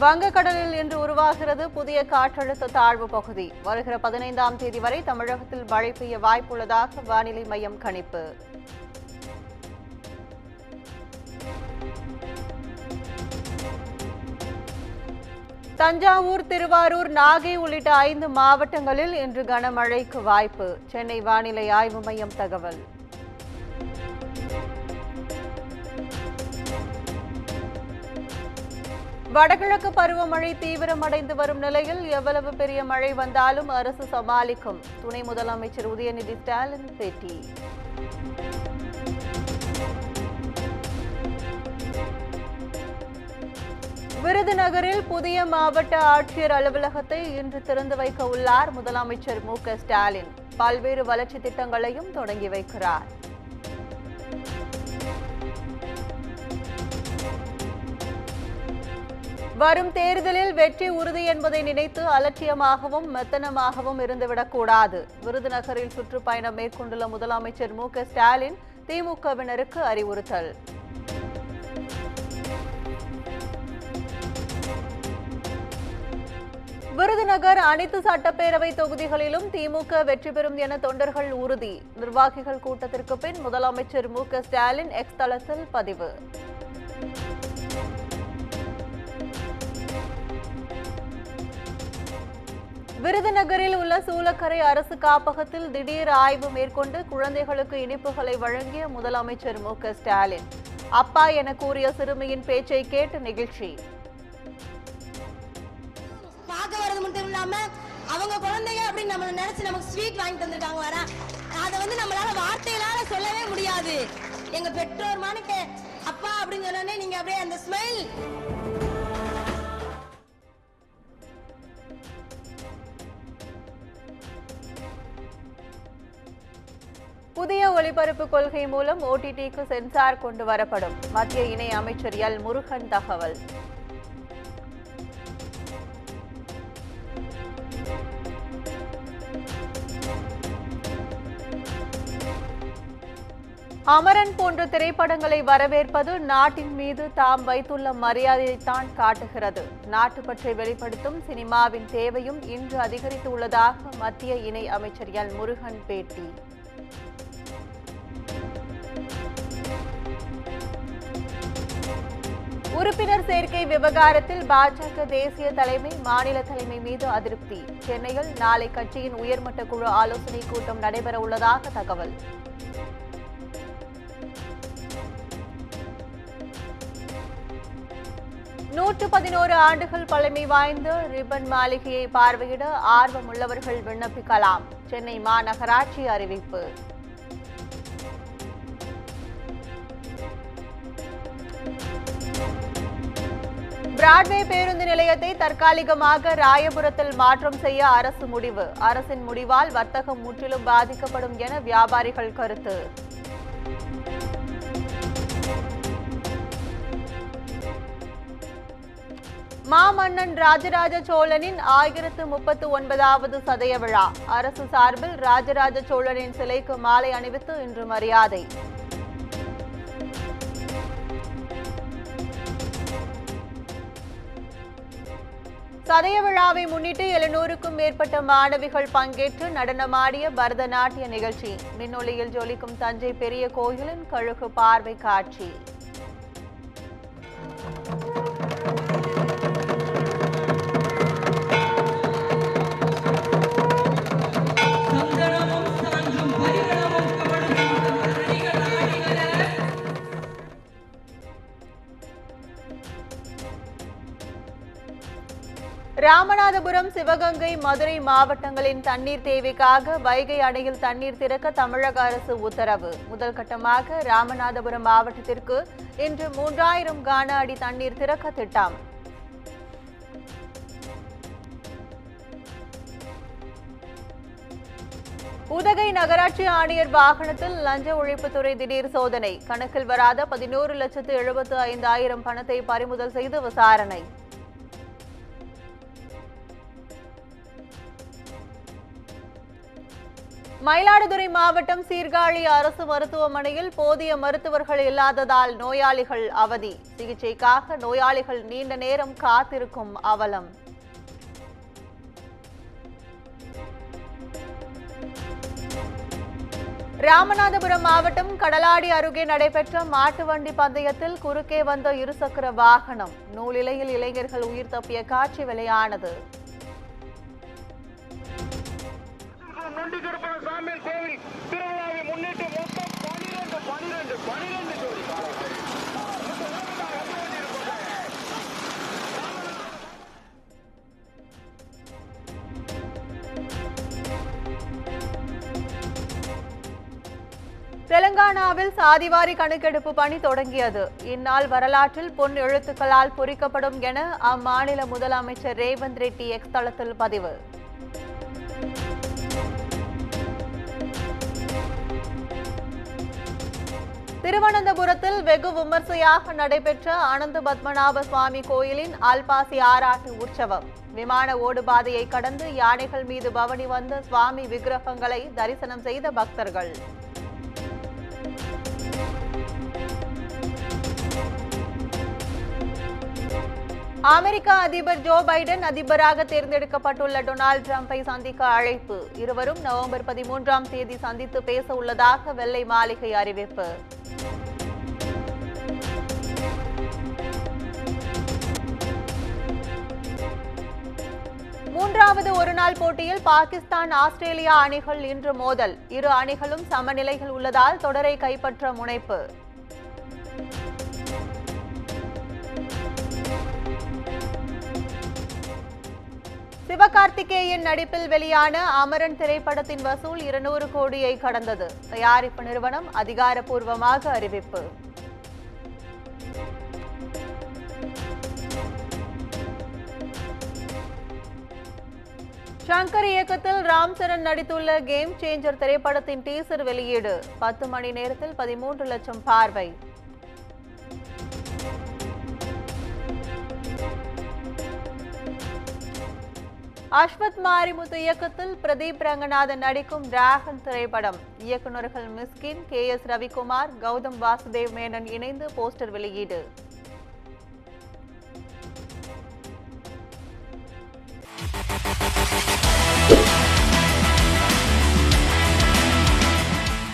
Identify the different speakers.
Speaker 1: வங்கக்கடலில் இன்று உருவாகிறது புதிய காற்றழுத்த தாழ்வு பகுதி. வருகிற 15ஆம் தேதி வரை தமிழகத்தில் மழை பெய்ய வாய்ப்புள்ளதாக வானிலை மையம் கணிப்பு. தஞ்சாவூர், திருவாரூர், நாகை உள்ளிட்ட 5 மாவட்டங்களில் இன்று கனமழைக்கு வாய்ப்பு. சென்னை வானிலை ஆய்வு மையம் தகவல். வடகிழக்கு பருவமழை தீவிரமடைந்து வரும் நிலையில் எவ்வளவு பெரிய மழை வந்தாலும் அரசு சமாளிக்கும். துணை முதலமைச்சர் உதயநிதி ஸ்டாலின் பேட்டி. விருதுநகரில் புதிய மாவட்ட ஆட்சியர் அலுவலகத்தை இன்று திறந்து வைக்க உள்ளார் முதலமைச்சர் மு.க.ஸ்டாலின். பல்வேறு வளர்ச்சி திட்டங்களையும் தொடங்கி வைக்கிறார். வரும் தேர்தலில் வெற்றி உறுதி என்பதை நினைத்து அலட்சியமாகவும் மெத்தனமாகவும் இருந்துவிடக்கூடாது. விருதுநகரில் சுற்றுப்பயணம் மேற்கொண்டுள்ள முதலமைச்சர் மு.க.ஸ்டாலின் திமுகவினருக்கு அறிவுறுத்தல். விருதுநகர் அனைத்து சட்டப்பேரவை தொகுதிகளிலும் திமுக வெற்றி பெறும் என தொண்டர்கள் உறுதி. நிர்வாகிகள் கூட்டத்திற்கு பின் முதலமைச்சர் மு.க.ஸ்டாலின் எக்ஸ் தளத்தில் பதிவு. விருதுநகரில் உள்ள சூலக்கரை அரசு காப்பகத்தில் திடீர் ஆய்வு மேற்கொண்டு குழந்தைகளுக்கு இனிப்புகளை வழங்கிய முதலமைச்சர் மு.க.ஸ்டாலின். அப்பா என கூறிய சிறுமியின் பேச்சை கேட்டு நெகிழ்ச்சி.
Speaker 2: பார்க்க வரது மட்டும் இல்லாம அவங்க குழந்தைங்க அப்படின்னு நம்ம நினைச்சு நமக்கு ஸ்வீட் வாங்கி தந்திருக்காங்க. வர அதை நம்மளால வார்த்தைகளால சொல்லவே முடியாது. எங்க பெற்றோர் மாணிக்க அப்பா அப்படின்னு சொன்னோடனே நீங்க அப்படியே அந்த ஸ்மைல்.
Speaker 1: புதிய ஒளிபரப்பு கொள்கை மூலம் OTTக்கு சென்சார் கொண்டு வரப்படும். மத்திய இணை அமைச்சர் எல். முருகன் தகவல். அமரன் போன்ற திரைப்படங்களை வரவேற்பது நாட்டின் மீது தாம் வைத்துள்ள மரியாதையைத்தான் காட்டுகிறது. நாட்டுப்பற்றை வெளிப்படுத்தும் சினிமாவின் தேவையும் இன்று அதிகரித்துள்ளதாக மத்திய இணை அமைச்சர் எல். முருகன் பேட்டி. உறுப்பினர் சேர்க்கை விவகாரத்தில் பாஜக தேசிய தலைமை, மாநில தலைமை மீது அதிருப்தி. சென்னையில் நாளை கட்சியின் உயர்மட்ட குழு ஆலோசனை கூட்டம் நடைபெற உள்ளதாக தகவல். நூற்று 11 ஆண்டுகள் பழமை வாய்ந்த ரிப்பன் மாளிகையை பார்வையிட ஆர்வமுள்ளவர்கள் விண்ணப்பிக்கலாம். சென்னை மாநகராட்சி அறிவிப்பு. பிராட்வே பேருந்து நிலையத்தை தற்காலிகமாக ராயபுரத்தில் மாற்றம் செய்ய அரசு முடிவு. அரசின் முடிவால் வர்த்தகம் முற்றிலும் பாதிக்கப்படும் என வியாபாரிகள் கருத்து. மாமன்னன் ராஜராஜ சோழனின் 1039வது சதய விழா. அரசு சார்பில் ராஜராஜ சோழனின் சிலைக்கு மாலை அணிவித்து இன்று மரியாதை. சதய விழாவை முன்னிட்டு 700க்கும் மேற்பட்ட மாணவிகள் பங்கேற்று நடனமாடிய பரதநாட்டிய நிகழ்ச்சி. மின்னொளியில் ஜொலிக்கும் தஞ்சை பெரிய கோயிலின் கழுகு பார்வை காட்சி. ராமநாதபுரம், சிவகங்கை, மதுரை மாவட்டங்களின் தண்ணீர் தேவைக்காக வைகை அணையில் தண்ணீர் திறக்க தமிழக அரசு உத்தரவு. முதல் கட்டமாக ராமநாதபுரம் மாவட்டத்திற்கு இன்று 3000 கன அடி தண்ணீர் திறக்க திட்டம். உதகை நகராட்சி ஆணையர் வாகனத்தில் லஞ்ச ஒழிப்புத்துறை திடீர் சோதனை. கணக்கில் வராத 11,75,000 பணத்தை பறிமுதல் செய்து விசாரணை. மயிலாடுதுறை மாவட்டம் சீர்காழி அரசு மருத்துவமனையில் போதிய மருத்துவர்கள் இல்லாததால் நோயாளிகள் அவதி. சிகிச்சைக்காக நோயாளிகள் நீண்ட நேரம் காத்திருக்கும் அவலம். ராமநாதபுரம் மாவட்டம் கடலாடி அருகே நடைபெற்ற மாட்டு வண்டி பந்தயத்தில் குறுக்கே வந்த இருசக்கர வாகனம். நூலிலையில் இளைஞர்கள் உயிர் தப்பிய காட்சி வெளியானது. தெலங்கானாவில் சாதிவாரி கணக்கெடுப்பு பணி தொடங்கியது. இந்நாள் வரலாற்றில் பொன் எழுத்துக்களால் பொறிக்கப்படும் என அம்மாநில முதலமைச்சர் ரேவந்த் ரெட்டி எக்ஸ் தளத்தில் பதிவு. திருவனந்தபுரத்தில் வெகு விமர்சையாக நடைபெற்ற அனந்த பத்மநாப சுவாமி கோயிலின் அல்பாசி ஆராட்டு உற்சவம். விமான ஓடுபாதையை கடந்து யானைகள் மீது பவனி வந்த சுவாமி விக்கிரகங்களை தரிசனம் செய்த பக்தர்கள். அமெரிக்க அதிபர் ஜோ பைடன் அதிபராக தேர்ந்தெடுக்கப்பட்டுள்ள டொனால்டு டிரம்பை சந்திக்க அழைப்பு. இருவரும் நவம்பர் 13ஆம் தேதி சந்தித்து பேச உள்ளதாக வெள்ளை மாளிகை அறிவிப்பு. மூன்றாவது ஒருநாள் போட்டியில் பாகிஸ்தான் ஆஸ்திரேலியா அணிகள் இன்று மோதல். இரு அணிகளும் சமநிலையில் உள்ளதால் தொடரை கைப்பற்ற முனைப்பு. சிவகார்த்திகேயன் நடிப்பில் வெளியான அமரன் திரைப்படத்தின் வசூல் 200 கோடியை கடந்தது. தயாரிப்பு நிறுவனம் அதிகாரப்பூர்வமாக அறிவிப்பு. ஷங்கர் இயக்கத்தில் ராம் சரண் நடித்துள்ள கேம் சேஞ்சர் திரைப்படத்தின் டீசர் வெளியீடு. 10 மணி நேரத்தில் 13 லட்சம் பார்வை. அஸ்வத் மாரிமுத்து இயக்கத்தில் பிரதீப் ரங்கநாதன் நடிக்கும் டிராகன் திரைப்படம். இயக்குநர்கள் மிஸ்கின், KS ரவிக்குமார், கௌதம் வாசுதேவ் மேனன் இணைந்து போஸ்டர் வெளியீடு.